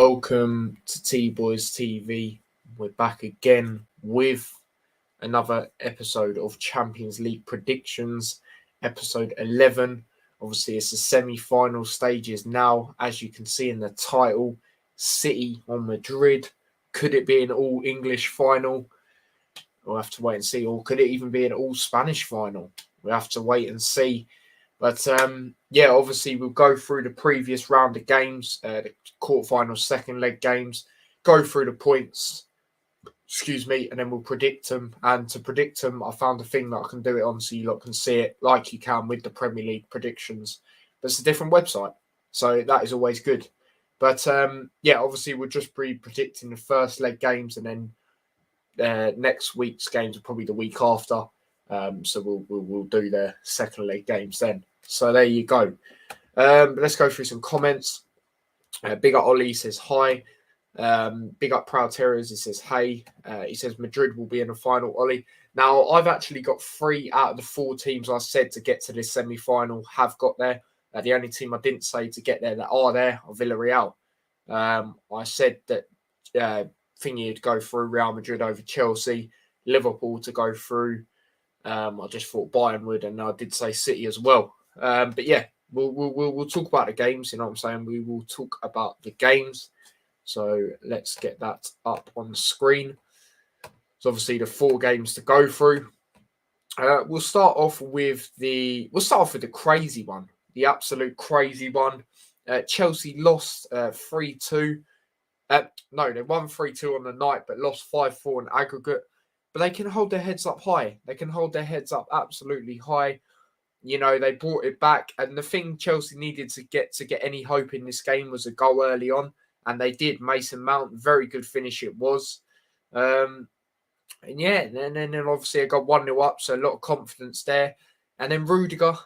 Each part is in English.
Welcome to T-Boys TV. We're back again with another episode of Champions League predictions, episode 11. Obviously, it's the semi-final stages now, as you can see in the title. City on Madrid. Could it be an all-English final? We'll have to wait and see. Or could it even be an all-Spanish final? We'll have to wait and see. But obviously we'll go through the previous round of games, the quarterfinal second leg games, go through the points, and then we'll predict them. And to predict them, I found a thing that I can do it on so you lot can see it like you can with the Premier League predictions. But it's a different website, so that is always good. But obviously we'll just be predicting the first leg games, and then next week's games are probably the week after. So we'll do the second leg games then. So there you go. Let's go through some comments. Big up Ollie says hi. Big up Proud Terriers, he says hey. He says Madrid will be in the final, Ollie. Now, I've actually got 3 out of the 4 teams I said to get to this semi-final have got there. The only team I didn't say to get there that are there are Villarreal. I said that Thingy would go through Real Madrid over Chelsea, Liverpool to go through. I just thought Bayern would, and I did say City as well. But yeah, we'll talk about the games. You know what I'm saying? We will talk about the games. So let's get that up on the screen. So obviously the 4 games to go through. We'll start off with the crazy one, the absolute crazy one. Chelsea lost 3-2. No, they won 3-2 on the night, but lost 5-4 in aggregate. But they can hold their heads up high. They can hold their heads up absolutely high. You know, they brought it back. And the thing Chelsea needed to get any hope in this game was a goal early on. And they did. Mason Mount, very good finish it was. And then obviously I got 1-0 up, so a lot of confidence there. And then Rudiger,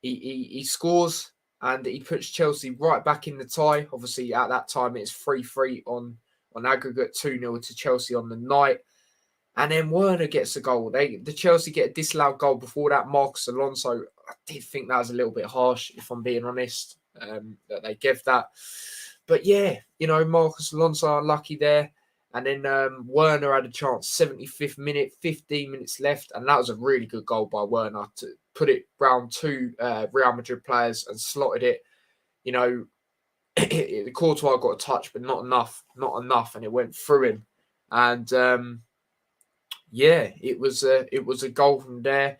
he scores and he puts Chelsea right back in the tie. Obviously, at that time, it's 3-3 on aggregate, 2-0 to Chelsea on the night. And then Werner gets a goal. The Chelsea get a disallowed goal before that. Marcus Alonso, I did think that was a little bit harsh, if I'm being honest, that they gave that. But yeah, you know, Marcus Alonso unlucky there. And then Werner had a chance, 75th minute, 15 minutes left. And that was a really good goal by Werner to put it round 2 Real Madrid players and slotted it. You know, the Courtois got a touch, but not enough. And it went through him. And it was a goal from there.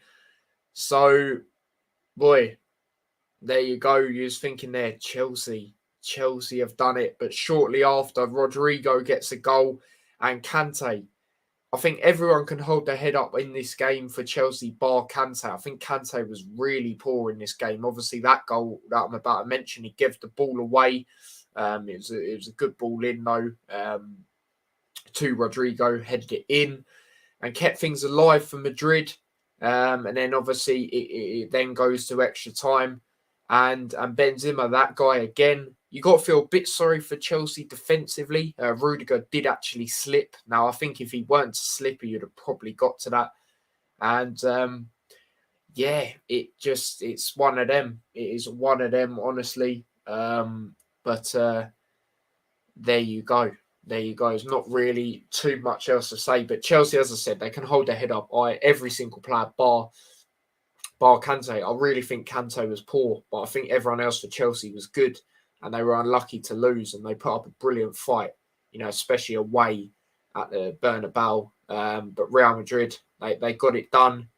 So, boy, there you go. You was thinking there, Chelsea have done it. But shortly after, Rodrigo gets a goal and Kante. I think everyone can hold their head up in this game for Chelsea, bar Kante. I think Kante was really poor in this game. Obviously, that goal that I'm about to mention, he gave the ball away. It was a good ball in, though, to Rodrigo, headed it in and kept things alive for Madrid. And then obviously it then goes to extra time. And Benzema, that guy again, you got to feel a bit sorry for Chelsea defensively. Rudiger did actually slip. Now, I think if he weren't to slip, he would have probably got to that. And it's one of them. It is one of them, honestly. But there you go. There you go. There's not really too much else to say. But Chelsea, as I said, they can hold their head up. Every single player, bar Kante. I really think Kante was poor, but I think everyone else for Chelsea was good, and they were unlucky to lose. And they put up a brilliant fight, you know, especially away at the Bernabeu. But Real Madrid, they got it done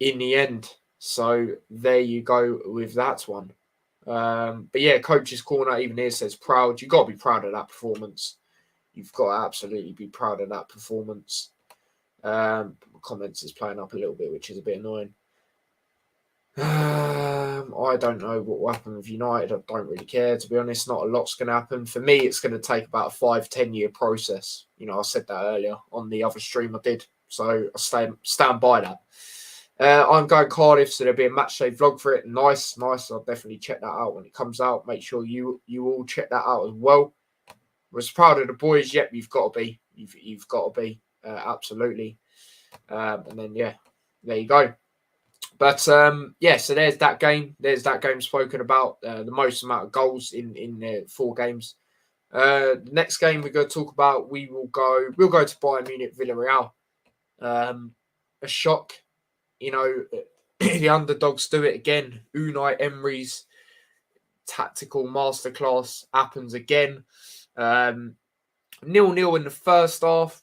in the end. So there you go with that one. But yeah, Coach's Corner even here says proud. You got to be proud of that performance. You've got to absolutely be proud of that performance. Comments is playing up a little bit, which is a bit annoying. I don't know what will happen with United. I don't really care, to be honest. Not a lot's going to happen. For me, it's going to take about a 5-10 year process. You know, I said that earlier on the other stream I did. So I stand by that. I'm going Cardiff, so there'll be a matchday vlog for it. Nice. I'll definitely check that out when it comes out. Make sure you all check that out as well. I was proud of the boys. Yep, you've got to be. You've got to be. Absolutely. And then, yeah, there you go. But, so there's that game. There's that game spoken about. The most amount of goals in 4 games. Next game we're going to talk about, we'll go to Bayern Munich Villarreal. A shock, the underdogs do it again. Unai Emery's tactical masterclass happens again. 0-0 in the first half.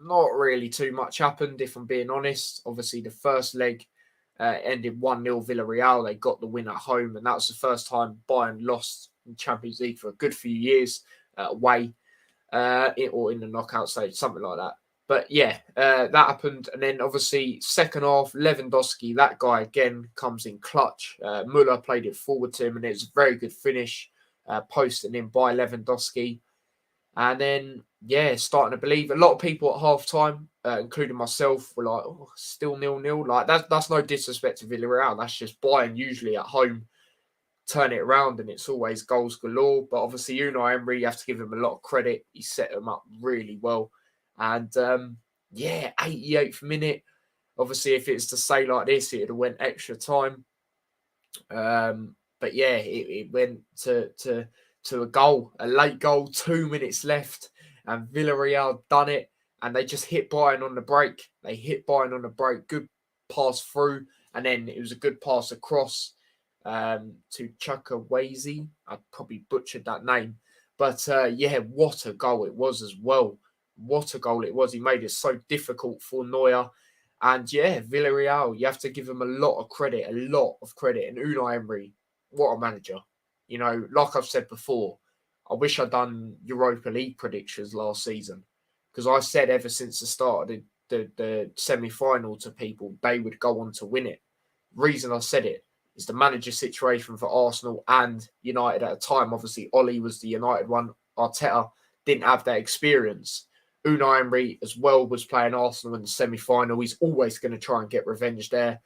Not really too much happened, if I'm being honest. Obviously, the first leg ended 1-0 Villarreal. They got the win at home, and that was the first time Bayern lost in Champions League for a good few years away, or in the knockout stage, something like that. But yeah, that happened. And then obviously, second half, Lewandowski, that guy again comes in clutch. Muller played it forward to him, and it was a very good finish, posted in by Lewandowski. And then, yeah, starting to believe. A lot of people at half time, including myself, were like, oh, still 0-0. Like, that's no disrespect to Villarreal. That's just Bayern usually at home turn it around, and it's always goals galore. But obviously, Unai Emery, you have to give him a lot of credit. He set them up really well. And, 88th minute. Obviously, if it's to say like this, it would have went extra time. But yeah, it went to a goal, a late goal, 2 minutes left, and Villarreal done it, and they just hit Bayern on the break. Good pass through, and then it was a good pass across to Chukwueze. I probably butchered that name, but what a goal it was as well. What a goal it was. He made it so difficult for Neuer. And yeah, Villarreal, you have to give him a lot of credit. And Unai Emery, what a manager. Like I've said before, I wish I'd done Europa League predictions last season, because I said ever since the start of the semi-final to people, they would go on to win it. Reason I said it is the manager situation for Arsenal and United at a time. Obviously, Ollie was the United one. Arteta didn't have that experience. Unai Emery as well was playing Arsenal in the semi-final. He's always going to try and get revenge there.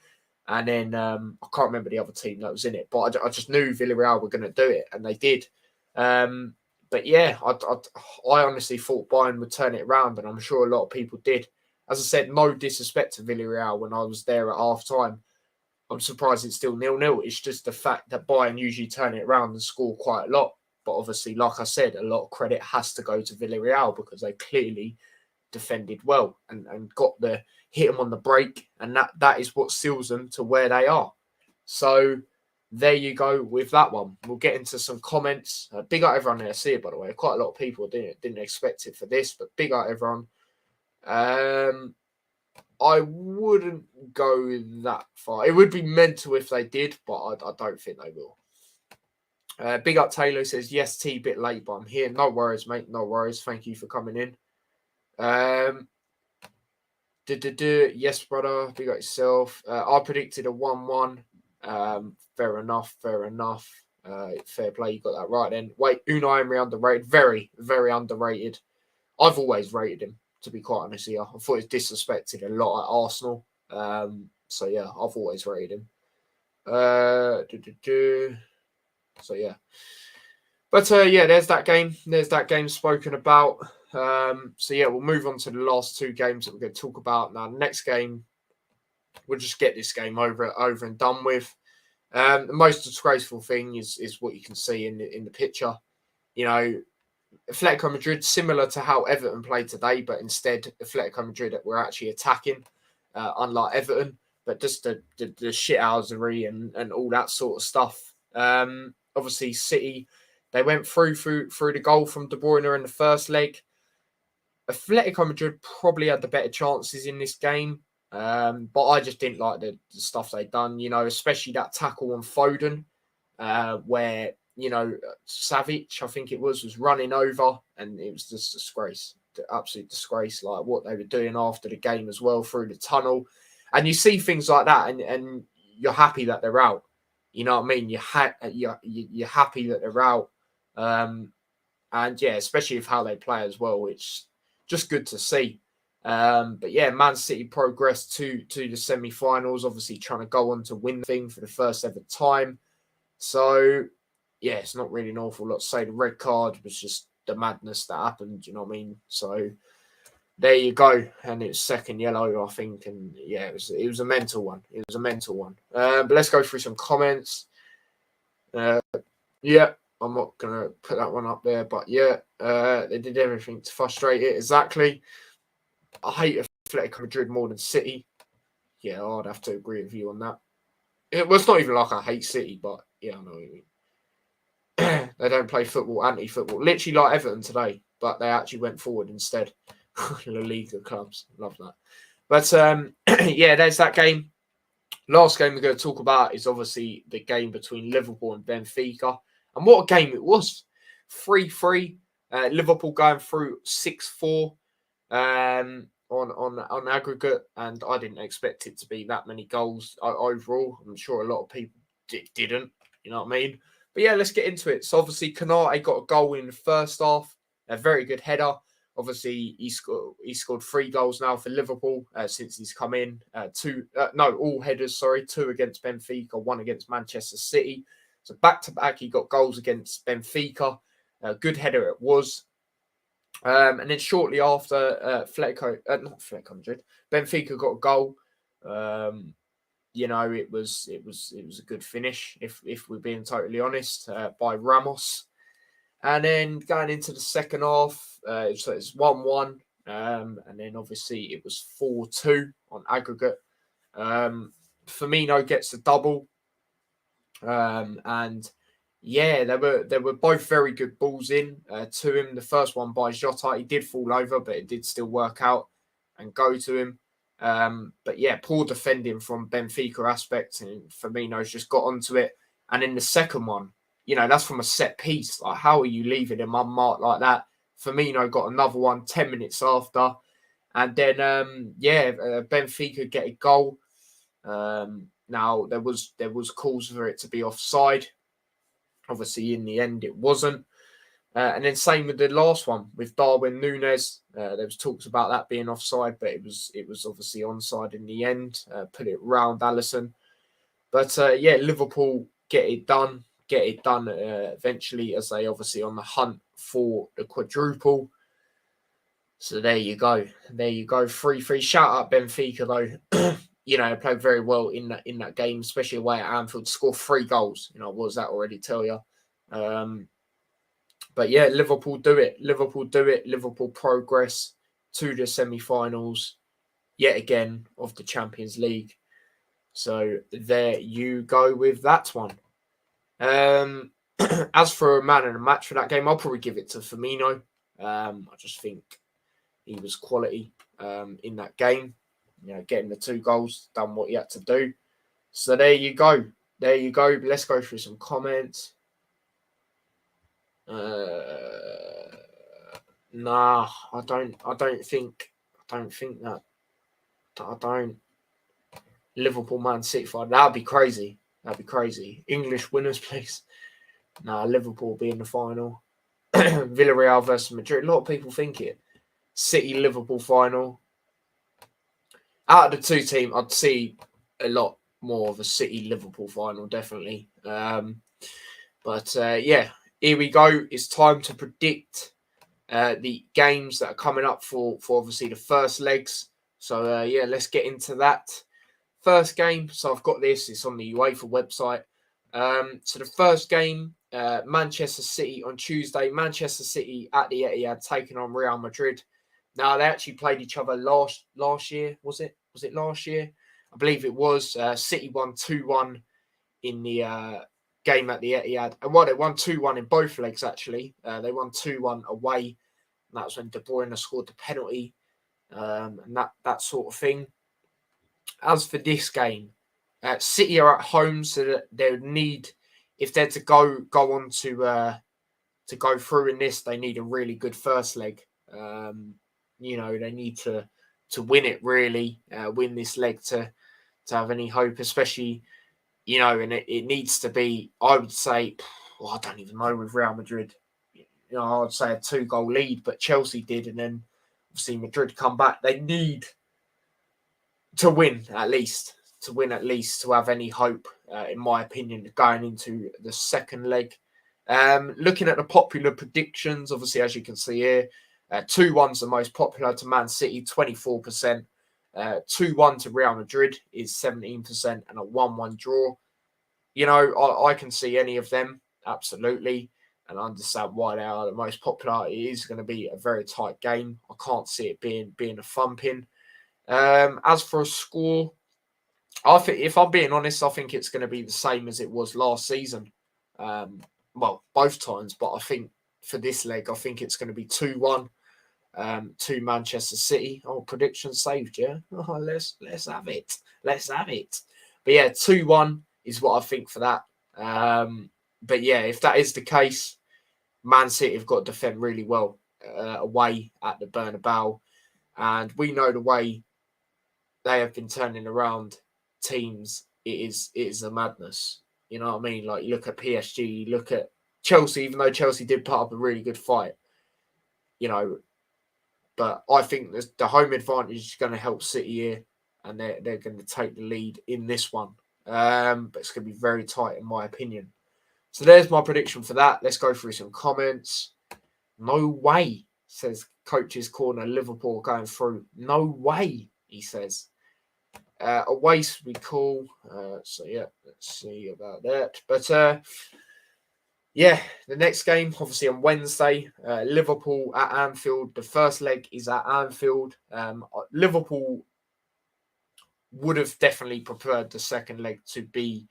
And then I can't remember the other team that was in it, but I just knew Villarreal were going to do it, and they did. But yeah, I honestly thought Bayern would turn it around, and I'm sure a lot of people did. As I said, no disrespect to Villarreal when I was there at half-time. I'm surprised it's still 0-0. It's just the fact that Bayern usually turn it around and score quite a lot. But obviously, like I said, a lot of credit has to go to Villarreal because they clearly defended well and hit them on the break, and that is what seals them to where they are. So there you go with that one. We'll get into some comments. Big up everyone there. See it, by the way. Quite a lot of people didn't expect it for this, but big up everyone. I wouldn't go that far. It would be mental if they did, but I don't think they will. Big up Taylor says, yes, T, bit late, but I'm here. No worries, mate. No worries. Thank you for coming in. Yes, brother. Big up yourself. I predicted a 1-1. Fair enough. Fair play. You got that right then. Wait, Unai Emery underrated. Very, very underrated. I've always rated him, to be quite honest here. I thought he was disrespected a lot at Arsenal. So yeah, I've always rated him. So yeah. But yeah, there's that game. There's that game spoken about. So yeah, we'll move on to the last two games that we're going to talk about. Now, the next game, we'll just get this game over and done with. The most disgraceful thing is what you can see in the picture. Atletico Madrid, similar to how Everton played today, but instead Atletico Madrid were actually attacking, unlike Everton. But just the shithousery and all that sort of stuff. Obviously, City, they went through the goal from De Bruyne in the first leg. Atletico Madrid probably had the better chances in this game, but I just didn't like the stuff they'd done, especially that tackle on Foden, where, Savic, I think it was running over, and it was just a disgrace, the absolute disgrace, like what they were doing after the game as well through the tunnel. And you see things like that, and you're happy that they're out. You know what I mean? You're happy that they're out. And yeah, especially with how they play as well, which just good to see. But yeah, Man City progressed to the semi-finals, obviously trying to go on to win the thing for the first ever time. So yeah, it's not really an awful lot to say. The red card was just the madness that happened, you know what I mean? So there you go. And it's second yellow, I think. And yeah, it was a mental one. But let's go through some comments. Yeah. I'm not going to put that one up there. But yeah, they did everything to frustrate it. Exactly. I hate Atletico Madrid more than City. Yeah, I'd have to agree with you on that. It was not even like I hate City, but yeah, I know what you mean. They don't play football, anti-football. Literally like Everton today, but they actually went forward instead. La Liga clubs. Love that. But yeah, there's that game. Last game we're going to talk about is obviously the game between Liverpool and Benfica. And what a game it was. 3-3. Liverpool going through 6-4 on aggregate. And I didn't expect it to be that many goals overall. I'm sure a lot of people didn't. You know what I mean? But yeah, let's get into it. So obviously, Kanate got a goal in the first half. A very good header. Obviously, he scored 3 goals now for Liverpool since he's come in. All headers, sorry. 2 against Benfica, 1 against Manchester City. So back-to-back, he got goals against Benfica. Good header it was. And then shortly after, Benfica got a goal. It was a good finish, if we're being totally honest, by Ramos. And then going into the second half, so it's 1-1. And then obviously it was 4-2 on aggregate. Firmino gets the double. And yeah, they were both very good balls in to him. The first one by Jota, he did fall over, but it did still work out and go to him. But yeah, poor defending from Benfica aspect, and Firmino's just got onto it. And in the second one, that's from a set piece. Like, how are you leaving him unmarked like that? Firmino got another one 10 minutes after. And then, Benfica get a goal. Now, there was calls for it to be offside. Obviously, in the end, it wasn't. And then same with the last one with Darwin Núñez. There was talks about that being offside, but it was obviously onside in the end. Put it round Alisson. But Liverpool get it done eventually, as they obviously on the hunt for the quadruple. So there you go. 3-3. Shout out Benfica though. They played very well in that game, especially away at Anfield. Scored 3 goals. What does that already tell you? But yeah, Liverpool do it. Liverpool progress to the semi-finals yet again of the Champions League. So there you go with that one. As for a man in a match for that game, I'll probably give it to Firmino. I just think he was quality in that game. Getting the 2 goals, done what he had to do. So there you go. Let's go through some comments. Nah, I don't think that. I don't. Liverpool, Man City fight. That'd be crazy. English winners, please. Nah, Liverpool will be in the final. Villarreal versus Madrid. A lot of people think it. City, Liverpool final. Out of the 2 teams, I'd see a lot more of a City, Liverpool final, definitely. Here we go. It's time to predict the games that are coming up for obviously the first legs. So, let's get into that. First game, so I've got this. It's on the UEFA website. So the first game, Manchester City on Tuesday. Manchester City at the Etihad taking on Real Madrid. Now, they actually played each other last year. Was it last year? I believe it was. City won 2-1 in the game at the Etihad. And they won 2-1 in both legs, actually. They won 2-1 away. And that was when De Bruyne scored the penalty and that sort of thing. As for this game, City are at home, so that they would need, if they're to go on to go through in this, they need a really good first leg. They need to win it, really, win this leg to have any hope, especially, and it needs to be, I would say, I don't even know with Real Madrid. I'd say a 2-goal lead, but Chelsea did, and then obviously Madrid come back. They need to win at least to have any hope, in my opinion, going into the second leg. Looking at the popular predictions, obviously, as you can see here, 2-1's the most popular to Man City, 24%. 2-1 to Real Madrid is 17%, and a 1-1 draw. I can see any of them, absolutely. and I understand why they are the most popular. It is going to be a very tight game. I can't see it being a thumping. As for a score, I think, if I'm being honest, I think it's going to be the same as it was last season. Well, both times, but I think for this leg, I think it's going to be 2-1 to Manchester City. Oh, prediction saved, yeah. Oh, let's have it. Let's have it. But yeah, 2-1 is what I think for that. But yeah, if that is the case, Man City have got to defend really well away at the Bernabeu, and we know the way they have been turning around teams. It is a madness. You know what I mean? Like, you look at PSG, you look at Chelsea. Even though Chelsea did put up a really good fight, you know. But I think the home advantage is going to help City here, and they're going to take the lead in this one. But it's going to be very tight, in my opinion. So there's my prediction for that. Let's go through some comments. No way, says Coach's Corner. Liverpool going through. No way, he says. Away would be cool. So yeah, let's see about that. But yeah, the next game, obviously on Wednesday, Liverpool at Anfield. The first leg is at Anfield. Liverpool would have definitely preferred the second leg to be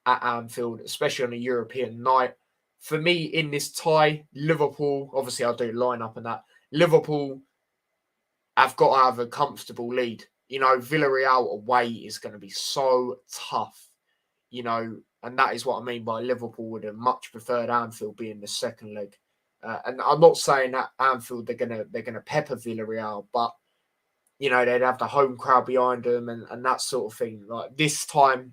at Anfield, especially on a European night. For me, in this tie, Liverpool, obviously I'll do line up and that. Liverpool have got to have a comfortable lead. You know, Villarreal away is going to be so tough, you know, and that is what I mean by Liverpool would have much preferred Anfield being the second leg. And I'm not saying that Anfield they're gonna pepper Villarreal, but you know, they'd have the home crowd behind them and that sort of thing. Like this time,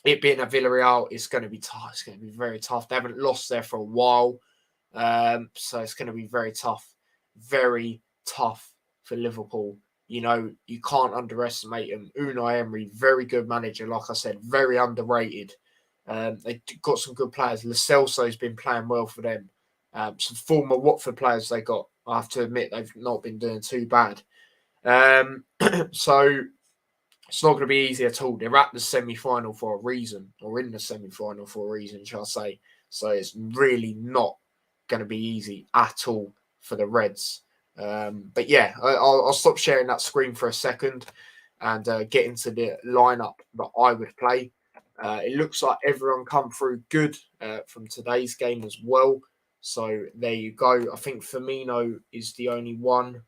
it being a Villarreal, it's going to be tough. It's going to be very tough. They haven't lost there for a while, so it's going to be very tough for Liverpool. You know, you can't underestimate them. Unai Emery, very good manager. Like I said, very underrated. They've got some good players. Lo Celso's been playing well for them. Some former Watford players they got. I have to admit, they've not been doing too bad. So it's not going to be easy at all. They're at the semi-final for a reason, or in the semi-final for a reason, shall I say. So it's really not going to be easy at all for the Reds. But yeah, I'll stop sharing that screen for a second and get into the lineup that I would play. It looks like everyone come through good from today's game as well. So there you go. I think Firmino is the only one.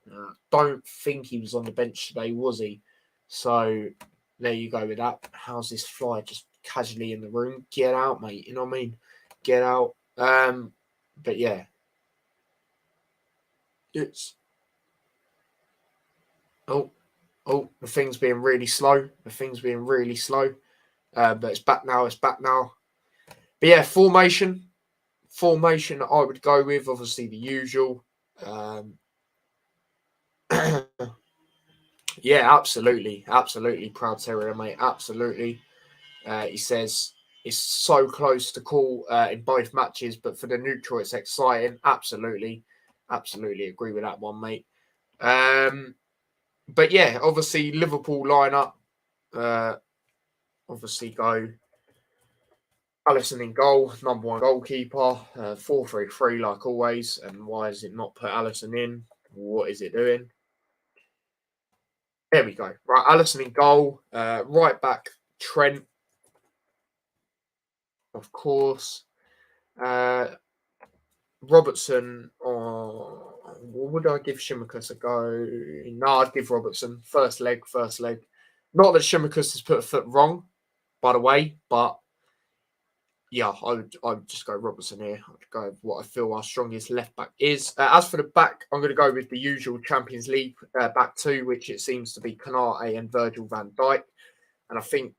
Don't think he was on the bench today, was he? So there you go with that. How's this fly just casually in the room? Get out, mate. You know what I mean? Get out. But yeah. It's the thing's being really slow. But it's back now. But yeah, formation I would go with, obviously the usual. Yeah, absolutely. Proud Terrier, mate. Absolutely. He says it's so close to call in both matches, but for the neutral, it's exciting. Absolutely agree with that one, mate. But yeah, obviously Liverpool lineup. Obviously go Alisson in goal, number one goalkeeper. 4-3-3 like always. And why is it not put Alisson in? What is it doing? There we go. Right, Alisson in goal. Right back, Trent, of course. Robertson, or would I give Shimikas a go? No, I'd give Robertson. First leg. Not that Shimikas has put a foot wrong, by the way, but yeah, I would just go Robertson here. I'd go with what I feel our strongest left back is. As for the back, I'm going to go with the usual Champions League back two, which it seems to be Konate and Virgil van Dijk. And I think,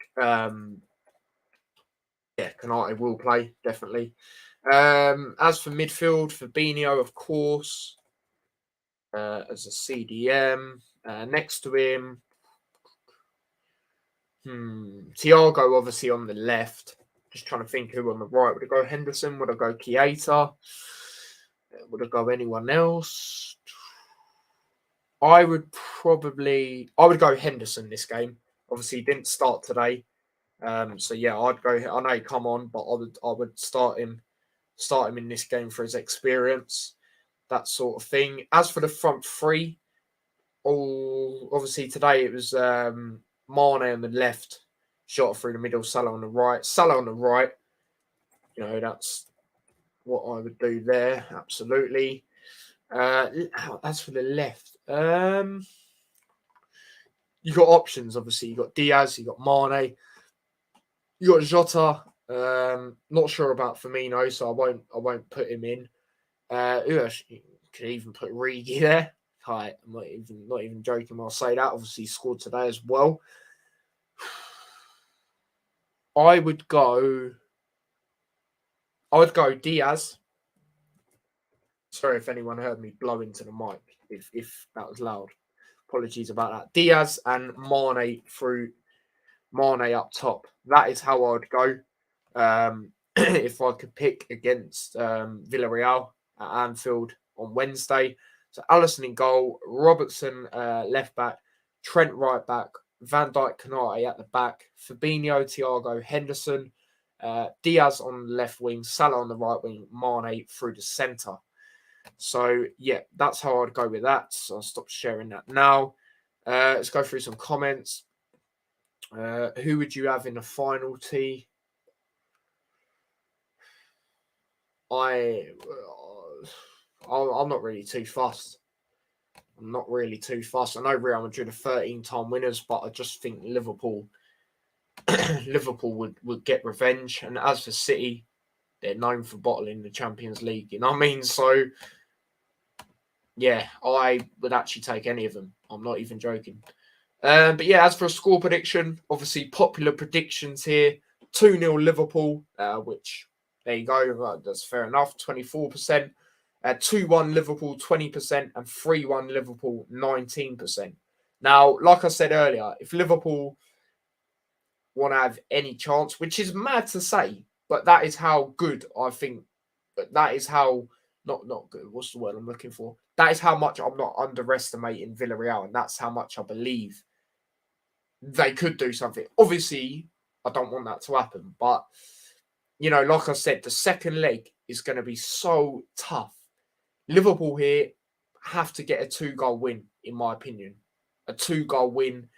Konate will play, definitely. As for midfield, Fabinho, of course, as a CDM. Next to him, Thiago, obviously, on the left. Just trying to think who on the right. Would I go Henderson? Would I go Keita? Would I go anyone else? I would go Henderson this game. Obviously, he didn't start today. So yeah, I'd go. I know he come on, but I would start him start him in this game for his experience, that sort of thing. As for the front three, obviously today it was Mane on the left, shot through the middle, Salah on the right. Salah on the right, that's what I would do there, absolutely. As for the left, you got options, obviously. You got Diaz, you got Mane, you got Jota. Not sure about Firmino, so I won't put him in. You could even put Rigi there. I'm not even joking when I say that. Obviously, he scored today as well. I would go Diaz. Sorry if anyone heard me blow into the mic, if that was loud. Apologies about that. Diaz and Mane up top. That is how I would go. If I could pick against Villarreal at Anfield on Wednesday. So Alisson in goal, Robertson left back, Trent right back, Van Dijk, Canate at the back, Fabinho, Thiago, Henderson, Diaz on the left wing, Salah on the right wing, Mane through the centre. So, yeah, that's how I'd go with that. So I'll stop sharing that now. Let's go through some comments. Who would you have in the final, T? I'm not really too fussed. I know Real Madrid are 13-time winners, but I just think Liverpool would get revenge. And as for City, they're known for bottling the Champions League. You know what I mean? So, yeah, I would actually take any of them. I'm not even joking. But yeah, as for a score prediction, obviously popular predictions here. 2-0 Liverpool, which, there you go, that's fair enough, 24%. 2-1 Liverpool, 20%, and 3-1 Liverpool, 19%. Now, like I said earlier, if Liverpool want to have any chance, which is mad to say, but that is how good I think, that is how, not good, what's the word I'm looking for? That is how much I'm not underestimating Villarreal, and that's how much I believe they could do something. Obviously, I don't want that to happen, but, like I said, the second leg is going to be so tough. Liverpool here have to get a 2-goal win, in my opinion. A 2-goal win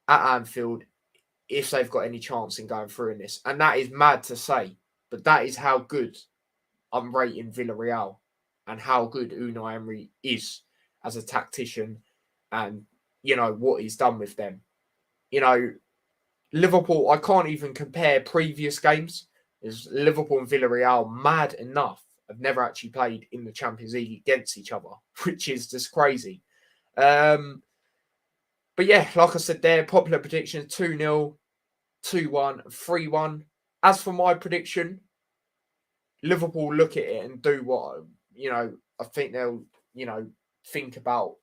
at Anfield if they've got any chance in going through in this. And that is mad to say, but that is how good I'm rating Villarreal and how good Unai Emery is as a tactician and, what he's done with them. Liverpool, I can't even compare previous games. There's Liverpool and Villarreal, mad enough, have never actually played in the Champions League against each other, which is just crazy. But yeah, like I said there, popular prediction, 2-0, 2-1, 3-1. As for my prediction, Liverpool look at it and do what, I think they'll, think about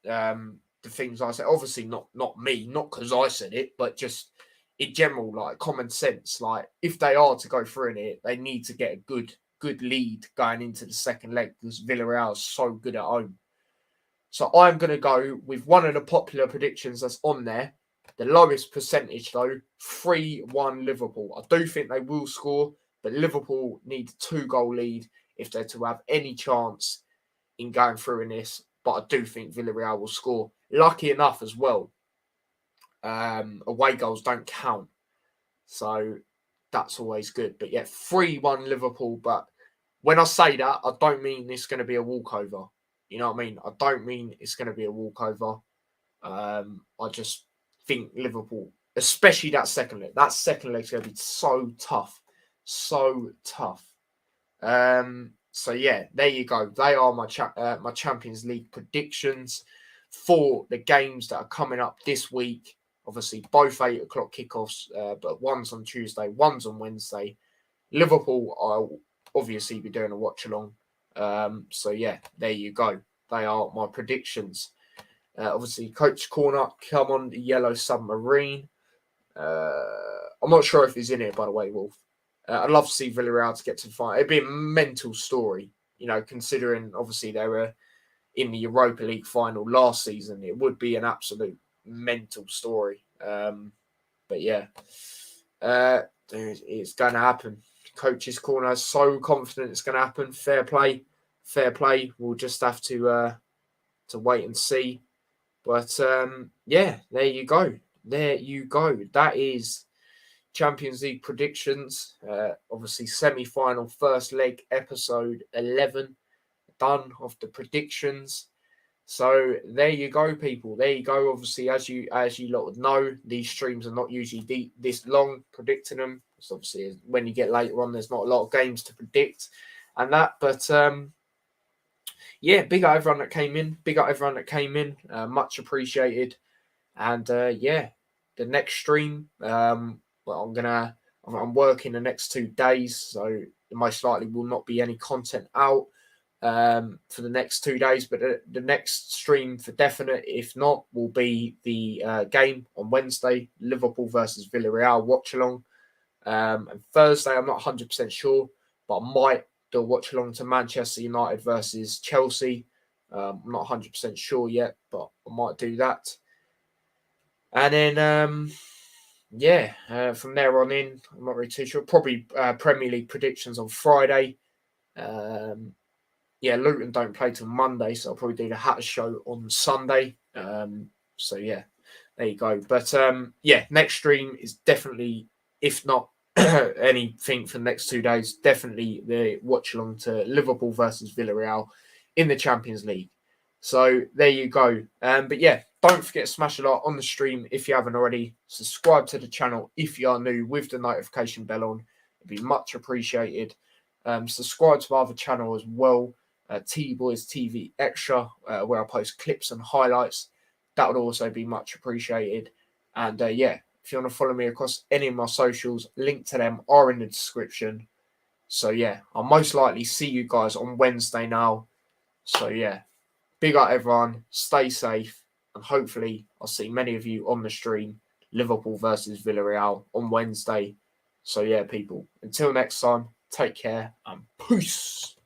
the things I say. Obviously not me, not because I said it, but just in general, like common sense. Like if they are to go through in it, they need to get a good lead going into the second leg because Villarreal is so good at home. So I'm going to go with one of the popular predictions that's on there. The lowest percentage though, 3-1 Liverpool. I do think they will score, but Liverpool need a 2-goal lead if they're to have any chance in going through in this. But I do think Villarreal will score. Lucky enough as well, away goals don't count. So that's always good. But yeah, 3-1 Liverpool. But when I say that, I don't mean it's going to be a walkover. You know what I mean? I don't mean it's going to be a walkover. I just think Liverpool, especially that second leg is going to be so tough. So tough. So yeah, there you go. They are my Champions League predictions for the games that are coming up this week. Obviously, both 8 o'clock kickoffs, but one's on Tuesday, one's on Wednesday. Liverpool, I'll obviously be doing a watch along. So yeah, there you go. They are my predictions. Obviously, Coach Corner, come on the Yellow Submarine. I'm not sure if he's in here, by the way, Wolf. I'd love to see Villarreal to get to the final. It'd be a mental story, considering obviously they were in the Europa League final last season. It would be an absolute mental story. But yeah, it's going to happen. Coach's Corner. So confident it's going to happen. Fair play. Fair play. We'll just have to wait and see. But yeah, there you go. There you go. That is Champions League predictions. Obviously, semi-final first leg, episode 11, done of the predictions. So there you go, people. There you go. Obviously, as you lot would know, these streams are not usually this long predicting them. It's obviously when you get later on, there's not a lot of games to predict and that. But yeah, big up everyone that came in. Big up everyone that came in. Much appreciated. And yeah, the next stream. Well, I'm working the next 2 days, so most likely will not be any content out for the next 2 days. But the next stream for definite, if not, will be the game on Wednesday, Liverpool versus Villarreal watch along. And Thursday, I'm not 100% sure, but I might do a watch along to Manchester United versus Chelsea. I'm not 100% sure yet, but I might do that. And then, yeah, from there on in, I'm not really too sure. Probably Premier League predictions on Friday. Yeah, Luton don't play till Monday, so I'll probably do the Hatter show on Sunday. So yeah, there you go. But yeah, next stream is definitely, if not anything for the next 2 days, definitely the watch along to Liverpool versus Villarreal in the Champions League. So there you go. But yeah, don't forget to smash a like on the stream if you haven't already. Subscribe to the channel if you are new with the notification bell on. It'd be much appreciated. Subscribe to my other channel as well, T Boys TV Extra, where I post clips and highlights. That would also be much appreciated. And yeah, if you want to follow me across any of my socials, link to them are in the description. So yeah, I'll most likely see you guys on Wednesday now. So yeah, big up everyone, stay safe, and hopefully I'll see many of you on the stream, Liverpool versus Villarreal on Wednesday. So yeah, people, until next time, take care and peace.